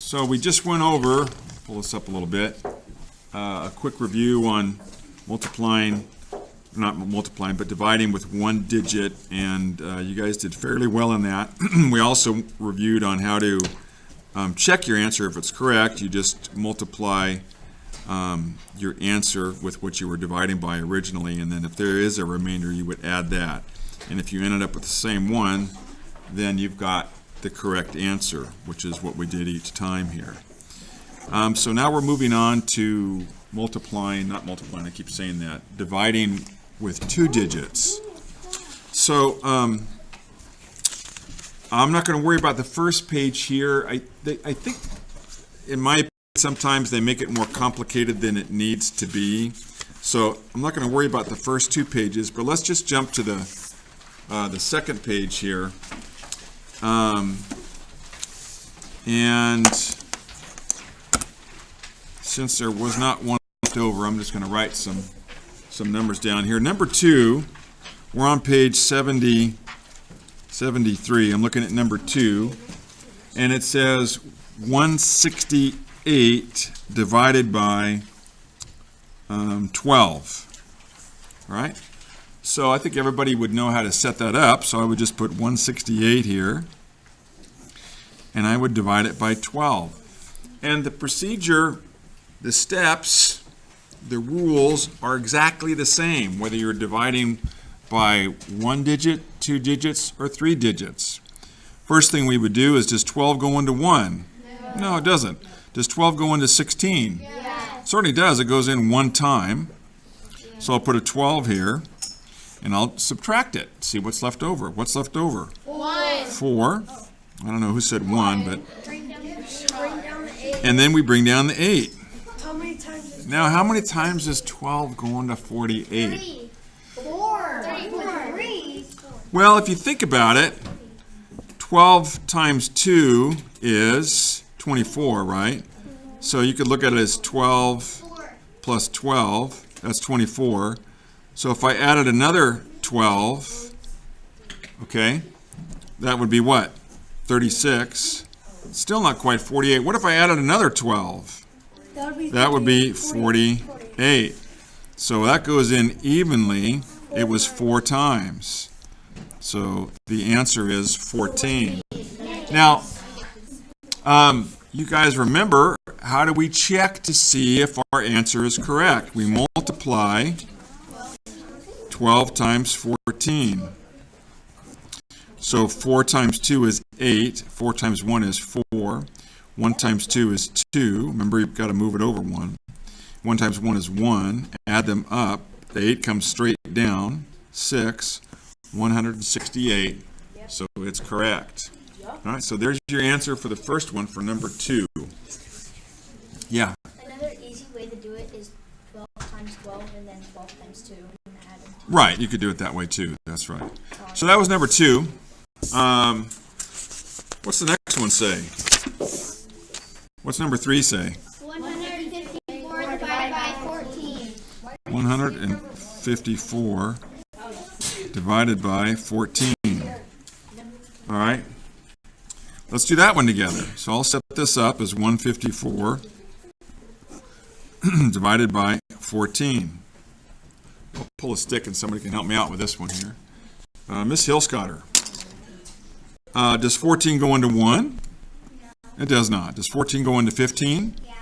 So we just went over, pull this up a little bit, a quick review on multiplying, not multiplying, but dividing with one digit, and you guys did fairly well in that. We also reviewed on how to check your answer if it's correct. You just multiply your answer with what you were dividing by originally, and then if there is a remainder, you would add that. And if you ended up with the same one, then you've got the correct answer, which is what we did each time here. So now we're moving on to multiplying, not multiplying, I keep saying that, dividing with two digits. So I'm not going to worry about the first page here. I think, in my opinion, sometimes they make it more complicated than it needs to be. So I'm not going to worry about the first two pages, but let's just jump to the second page here. And since there was not one left over, I'm just going to write some numbers down here. Number 2, we're on page 73. I'm looking at number 2, and it says 168 divided by 12. All right? So I think everybody would know how to set that up, so I would just put 168 here, and I would divide it by 12. And the procedure, the steps, the rules are exactly the same, whether you're dividing by one digit, two digits, or three digits. First thing we would do is, does 12 go into 1? No, it doesn't. Does 12 go into 16? Yes. It certainly does. It goes in one time. So I'll put a 12 here, and I'll subtract it. See what's left over. What's left over? 1. 4. I don't know who said 1, but... And then we bring down the 8. Now, how many times does 12 go into 48? 4. Well, if you think about it, 12 times 2 is 24, right? So you could look at it as 12 plus 12. That's 24. So if I added another 12, okay, that would be what? 36. Still not quite 48. What if I added another 12? That would be 48. So that goes in evenly. It was 4 times. So the answer is 14. Now, you guys remember, how do we check to see if our answer is correct? We multiply 12 times 14. So 4 times 2 is 8. 4 times 1 is 4. 1 times 2 is 2. Remember, you've got to move it over 1. 1 times 1 is 1. Add them up. The 8 comes straight down. 6. 168. So it's correct. All right, so there's your answer for the first one for number 2. Yeah? Another easy way to do it is 12 times 12 and then 12 times 2. And add them. Right, you could do it that way too. That's right. So that was number 2. What's the next one say? What's number 3 say? 154 divided by 14. 154 divided by 14. All right. Let's do that one together. So I'll set this up as 154 divided by 14. I'll pull a stick and somebody can help me out with this one here. Miss Hillscotter. Does 14 go into 1? It does not. Does 14 go into 15? Yeah.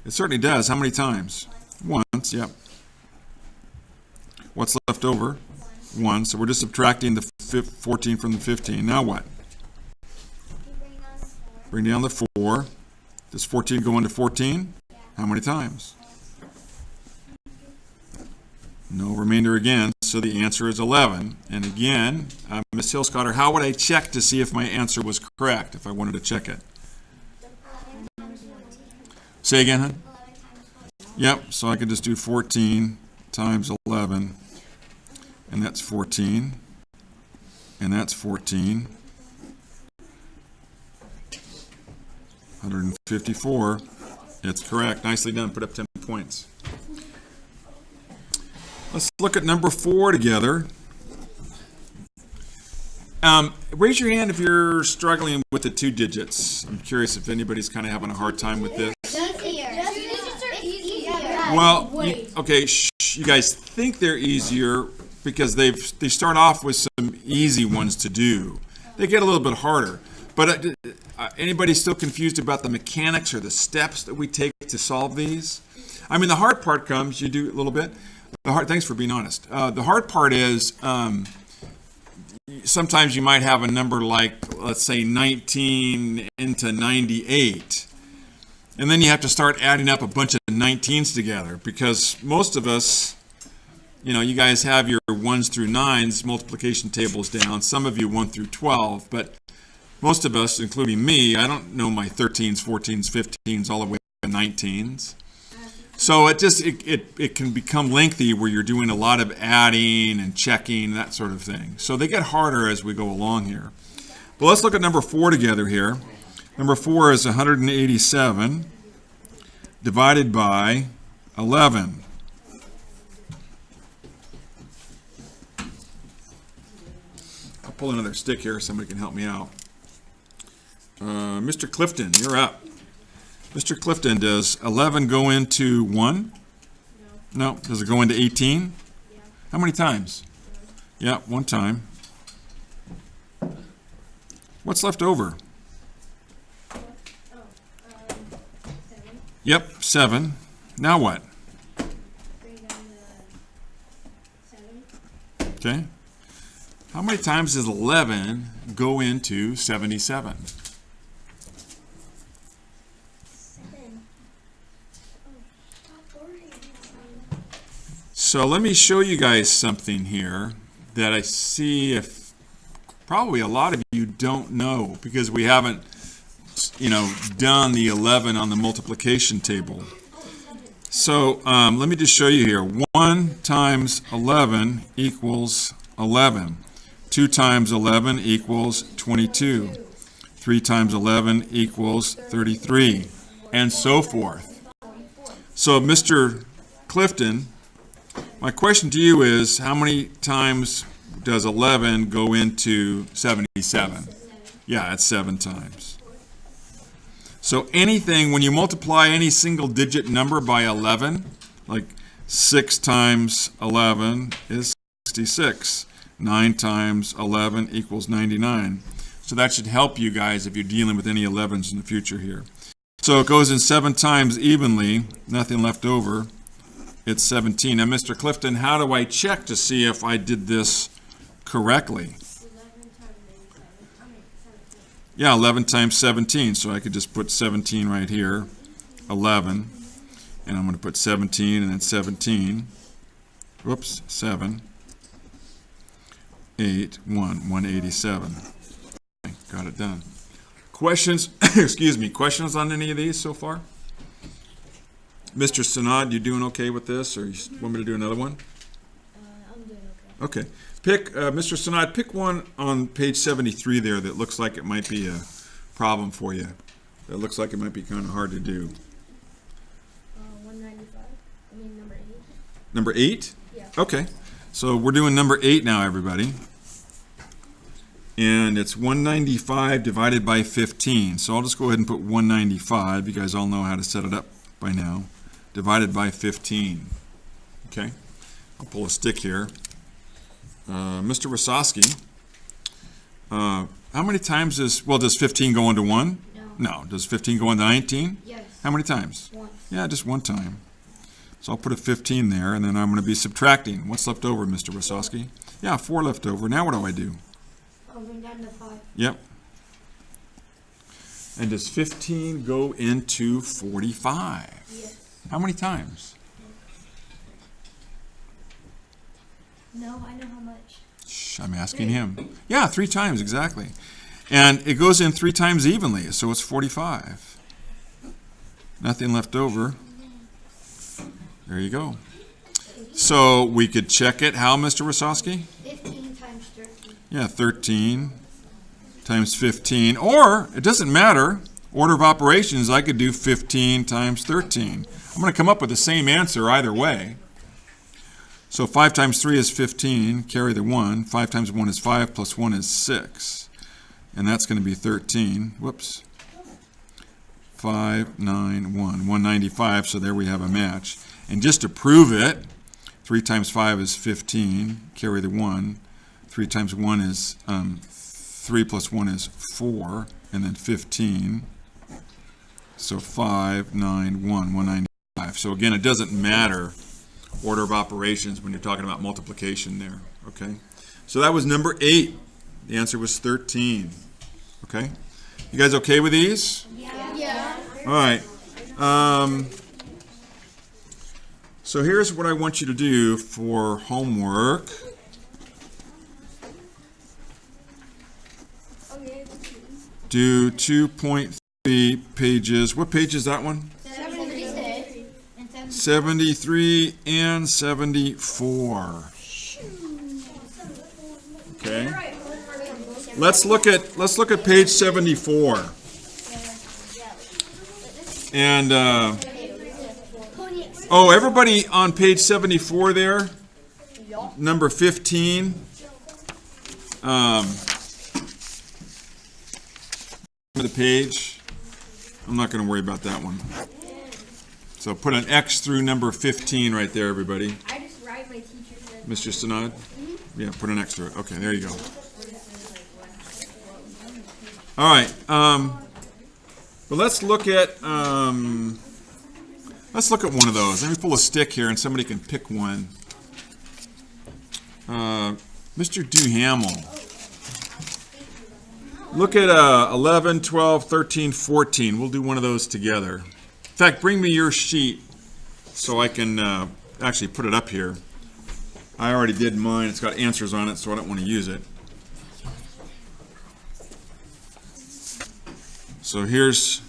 It certainly does. How many times? Once, yep. What's left over? 1. So we're just subtracting the 14 from the 15. Now what? Bring down the 4. Does 14 go into 14? Yeah. How many times? No remainder again, so the answer is 11. And again, Ms. Hillscotter, how would I check to see if my answer was correct, if I wanted to check it? Say again, hon? Yep, so I could just do 14 times 11, and that's 14, and that's 14. 154. It's correct. Nicely done. Put up 10 points. Let's look at number 4 together. Raise your hand if you're struggling with the 2 digits. I'm curious if anybody's kind of having a hard time with this. Well, you guys think they're easier because they start off with some easy ones to do. They get a little bit harder. But anybody still confused about the mechanics or the steps that we take to solve these? I mean, the hard part comes, you do a little bit. Thanks for being honest. The hard part is sometimes you might have a number like, let's say, 19 into 98. And then you have to start adding up a bunch of 19s together because most of us, you guys have your 1s through 9s multiplication tables down. Some of you 1 through 12, but most of us, including me, I don't know my 13s, 14s, 15s, all the way to 19s. So it can become lengthy where you're doing a lot of adding and checking, that sort of thing. So they get harder as we go along here. But let's look at number 4 together here. Number 4 is 187 divided by 11. I'll pull another stick here so somebody can help me out. Mr. Clifton, you're up. Mr. Clifton, does 11 go into 1? No. No. Does it go into 18? Yeah. How many times? Yeah, 1 time. What's left over? 7. Yep, 7. Now what? Bring down the 7. Okay. How many times does 11 go into 77? 7. So let me show you guys something here that I see if probably a lot of you don't know because we haven't, done the 11 on the multiplication table. So let me just show you here. 1 times 11 equals 11. 2 times 11 equals 22. 3 times 11 equals 33, and so forth. So, Mr. Clifton, my question to you is, how many times does 11 go into 77? Yeah, it's 7 times. So anything, when you multiply any single digit number by 11, like 6 times 11 is 66. 9 times 11 equals 99. So that should help you guys if you're dealing with any 11s in the future here. So it goes in 7 times evenly, nothing left over. It's 17. Now, Mr. Clifton, how do I check to see if I did this correctly? 11 times 17. Yeah, 11 times 17. So I could just put 17 right here, 11. And I'm going to put 17 and then 17. Whoops, 7. 8, 1, 187. Okay, got it done. Questions? Excuse me. Questions on any of these so far? Mr. Sanad, you doing okay with this, or you want me to do another one? I'm doing okay. Okay. Pick, Mr. Sanad, pick one on page 73 there that looks like it might be a problem for you. That looks like it might be kind of hard to do. 195. I mean, number 8. Number 8? Yeah. Okay. So we're doing number 8 now, everybody. And it's 195 divided by 15. So I'll just go ahead and put 195. You guys all know how to set it up by now. Divided by 15. Okay. I'll pull a stick here. Mr. Wasowski, how many times does 15 go into 1? No. No. Does 15 go into 19? Yes. How many times? 1. Yeah, just 1 time. So I'll put a 15 there, and then I'm going to be subtracting. What's left over, Mr. Wasowski? Yeah, 4 left over. Now what do I do? I'll bring down the 5. Yep. And does 15 go into 45? Yes. How many times? No, I know how much. Shh, I'm asking him. Yeah, 3 times, exactly. And it goes in 3 times evenly, so it's 45. Nothing left over. There you go. So we could check it. How, Mr. Wasowski? 15 times 13. Yeah, 13 times 15. Or, it doesn't matter. Order of operations, I could do 15 times 13. I'm going to come up with the same answer either way. So 5 times 3 is 15, carry the 1. 5 times 1 is 5, plus 1 is 6. And that's going to be 13. Whoops. 5, 9, 1. 195, so there we have a match. And just to prove it, 3 times 5 is 15, carry the 1. 3 times 1 is 3 plus 1 is 4, and then 15. So 5, 9, 1, 195. So again, it doesn't matter order of operations when you're talking about multiplication there, okay? So that was number 8. The answer was 13, okay? You guys okay with these? Yeah. All right. So here's what I want you to do for homework. Do 2.3 pages. What page is that one? 73 and 74. Okay. Let's look at page 74. And oh, everybody on page 74 there, number 15. The page. I'm not going to worry about that one. So put an X through number 15 right there, everybody. I just write my teacher's. Mr. Sinod? Yeah, put an X through it. Okay, there you go. All right. But let's look at one of those. Let me pull a stick here, and somebody can pick one. Mr. Duhamel. Look at 11, 12, 13, 14. We'll do one of those together. In fact, bring me your sheet so I can actually put it up here. I already did mine. It's got answers on it, so I don't want to use it. So here's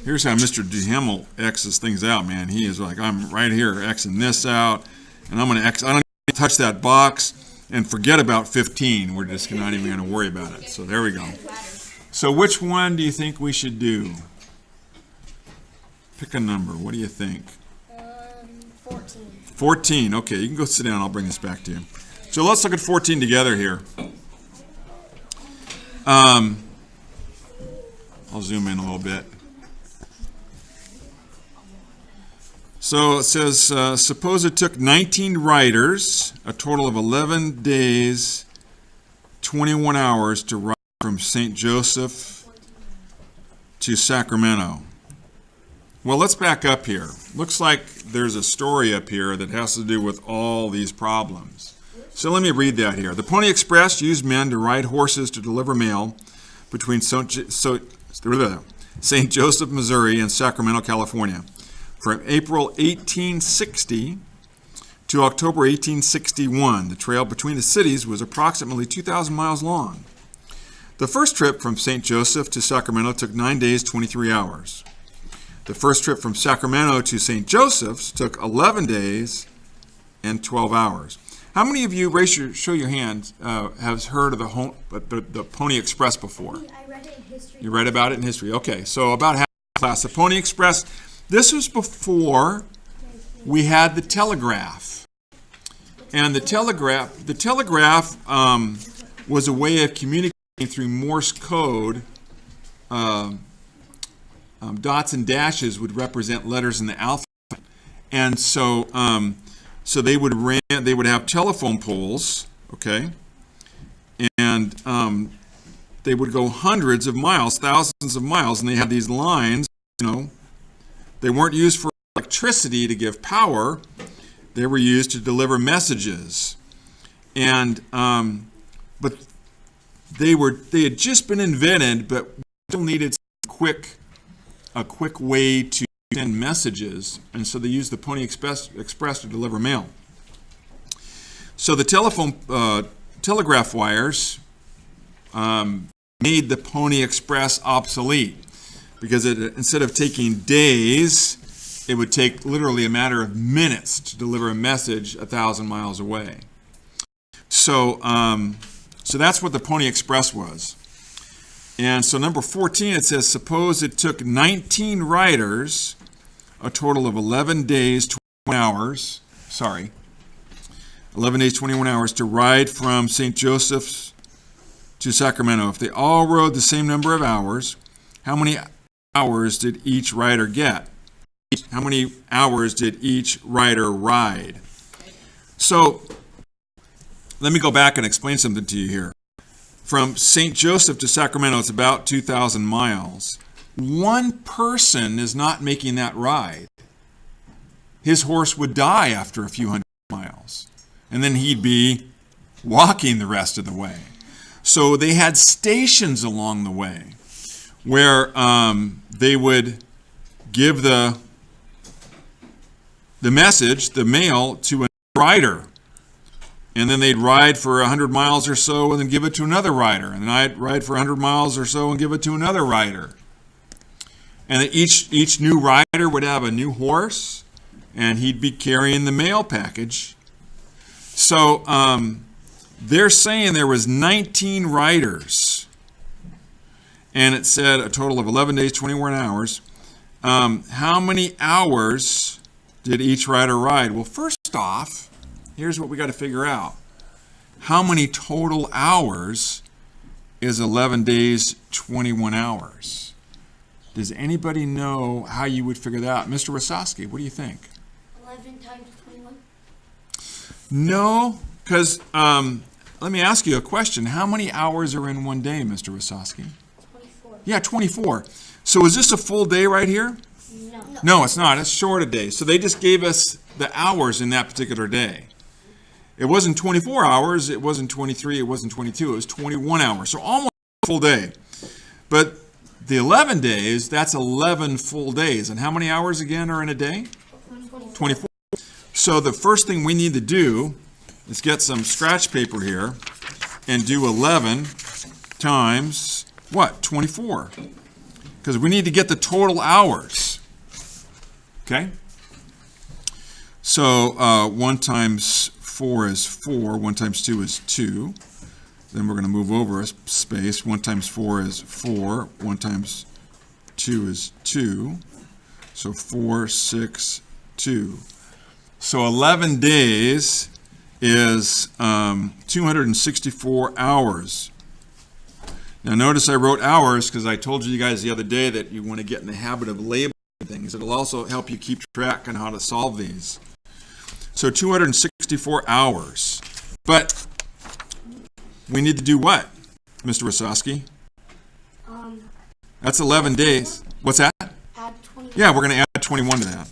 how Mr. Duhamel X's things out, man. He is like, I'm right here Xing this out, and I'm going to X. I don't even touch that box and forget about 15. We're just not even going to worry about it. So there we go. So which one do you think we should do? Pick a number. What do you think? 14. 14. Okay, you can go sit down. I'll bring this back to you. So let's look at 14 together here. I'll zoom in a little bit. So it says, suppose it took 19 riders, a total of 11 days, 21 hours to ride from St. Joseph to Sacramento. Well, let's back up here. Looks like there's a story up here that has to do with all these problems. So let me read that here. The Pony Express used men to ride horses to deliver mail between St. Joseph, Missouri and Sacramento, California. From April 1860 to October 1861, the trail between the cities was approximately 2,000 miles long. The first trip from St. Joseph to Sacramento took 9 days, 23 hours. The first trip from Sacramento to St. Joseph's took 11 days and 12 hours. How many of you, show your hand, have heard of the Pony Express before? I read it in history. You read about it in history. Okay, so about half the class. The Pony Express, this was before we had the telegraph. And the telegraph was a way of communicating through Morse code. Dots and dashes would represent letters in the alphabet. And so they would have telephone poles, okay? And they would go hundreds of miles, thousands of miles, and they had these lines, They weren't used for electricity to give power. They were used to deliver messages. And but they had just been invented, but still needed a quick way to send messages, and so they used the Pony Express to deliver mail. So the telegraph wires made the Pony Express obsolete, because instead of taking days, it would take literally a matter of minutes to deliver a message 1,000 miles away. So that's what the Pony Express was. And so number 14, it says, suppose it took 19 riders, a total of 11 days, 21 hours, 11 days, 21 hours to ride from St. Joseph's to Sacramento. If they all rode the same number of hours, how many hours did each rider get? How many hours did each rider ride? So, let me go back and explain something to you here. From St. Joseph to Sacramento, it's about 2,000 miles. One person is not making that ride. His horse would die after a few hundred miles, and then he'd be walking the rest of the way. So they had stations along the way where they would give the message, the mail, to a rider. And then they'd ride for 100 miles or so and then give it to another rider. And then I'd ride for 100 miles or so and give it to another rider. And then each new rider would have a new horse, and he'd be carrying the mail package. So they're saying there was 19 riders, and it said a total of 11 days, 21 hours. How many hours did each rider ride? Well, first off, here's what we got to figure out. How many total hours is 11 days, 21 hours? Does anybody know how you would figure that out? Mr. Wasowski, what do you think? 11 times 21? No, because let me ask you a question. How many hours are in one day, Mr. Wasowski? 24. Yeah, 24. So is this a full day right here? No. No, it's not. It's short a day. So they just gave us the hours in that particular day. It wasn't 24 hours, it wasn't 23, it wasn't 22, it was 21 hours. So almost a full day. But the 11 days, that's 11 full days. And how many hours again are in a day? 24. So the first thing we need to do is get some scratch paper here and do 11 times, what, 24? Because we need to get the total hours. Okay? So 1 times 4 is 4, 1 times 2 is 2. Then we're going to move over a space. 1 times 4 is 4, 1 times 2 is 2. So 4, 6, 2. So 11 days is 264 hours. Now notice I wrote hours because I told you guys the other day that you want to get in the habit of labeling things. It'll also help you keep track on how to solve these. So 264 hours. But we need to do what, Mr. Wasowski? That's 11 days. What's that? Add 21. Yeah, we're going to add 21 to that.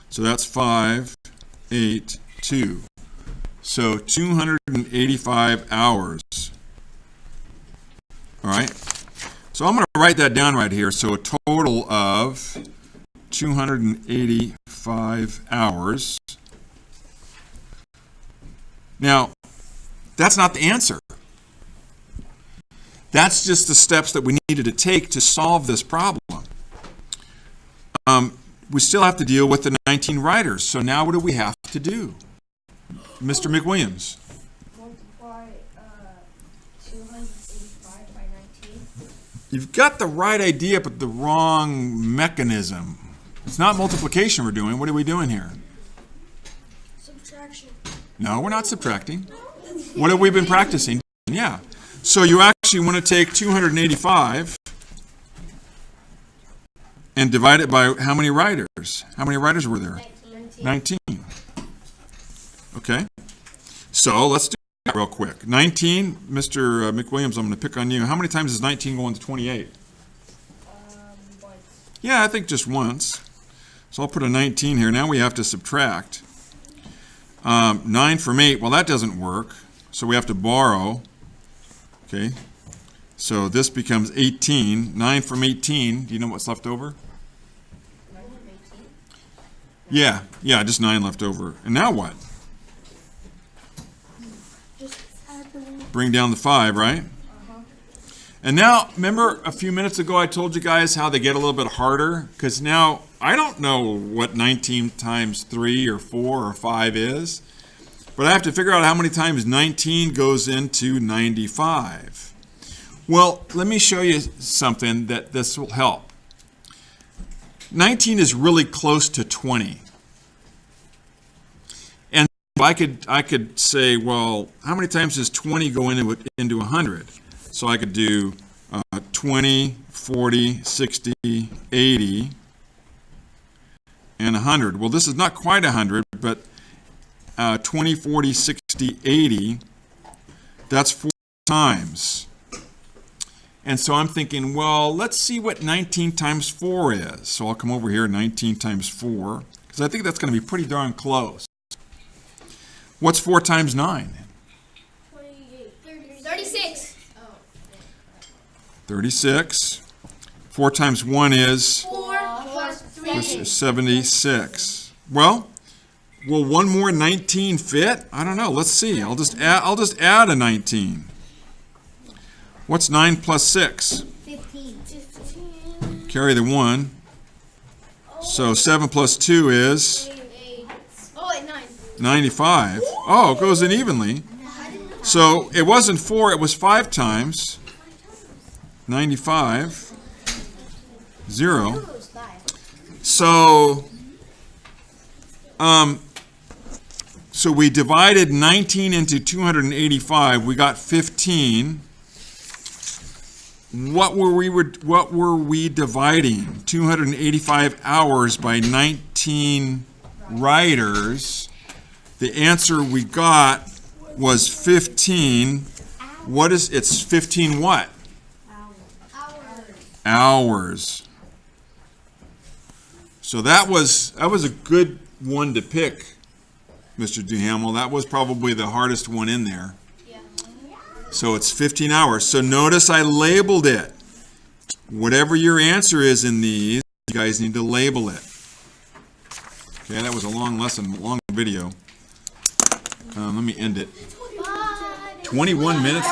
So that's 5, 8, 2. So 285 hours. All right. So I'm going to write that down right here. So a total of 285 hours. Now, that's not the answer. That's just the steps that we needed to take to solve this problem. We still have to deal with the 19 riders. So now what do we have to do? Mr. McWilliams. Multiply 285 by 19. You've got the right idea, but the wrong mechanism. It's not multiplication we're doing. What are we doing here? Subtraction. No, we're not subtracting. What have we been practicing? Yeah. So you actually want to take 285 and divide it by how many riders? How many riders were there? 19. Okay. So let's do that real quick. 19, Mr. McWilliams, I'm going to pick on you. How many times does 19 go into 28? Once. Yeah, I think just once. So I'll put a 19 here. Now we have to subtract. 9 from 8, well, that doesn't work. So we have to borrow. Okay. So this becomes 18. 9 from 18. Do you know what's left over? 9 from 18? Yeah, just 9 left over. And now what? Just add the one. Bring down the 5, right? And now, remember a few minutes ago I told you guys how they get a little bit harder? Because now I don't know what 19 times 3 or 4 or 5 is. But I have to figure out how many times 19 goes into 95. Well, let me show you something that this will help. 19 is really close to 20. And I could say, well, how many times does 20 go into 100? So I could do 20, 40, 60, 80, and 100. Well, this is not quite 100, but 20, 40, 60, 80, that's 4 times. And so I'm thinking, well, let's see what 19 times 4 is. So I'll come over here, 19 times 4, because I think that's going to be pretty darn close. What's 4 times 9? 36. 36. 4 times 1 is 4 plus 3. 76. Well, will one more 19 fit? I don't know. Let's see. I'll just add a 19. What's 9 plus 6? 15. Carry the 1. So 7 plus 2 is 8. Oh, wait, 9. 95. Oh, it goes in evenly. So it wasn't 4, it was 5 times. 95. 0. So, so we divided 19 into 285. We got 15. What were we dividing? 285 hours by 19 riders. The answer we got was 15. It's 15 what? Hours. So that was a good one to pick, Mr. Duhamel. That was probably the hardest one in there. So it's 15 hours. So notice I labeled it. Whatever your answer is in these, you guys need to label it. Okay, that was a long lesson, long video. Let me end it. 21 minutes.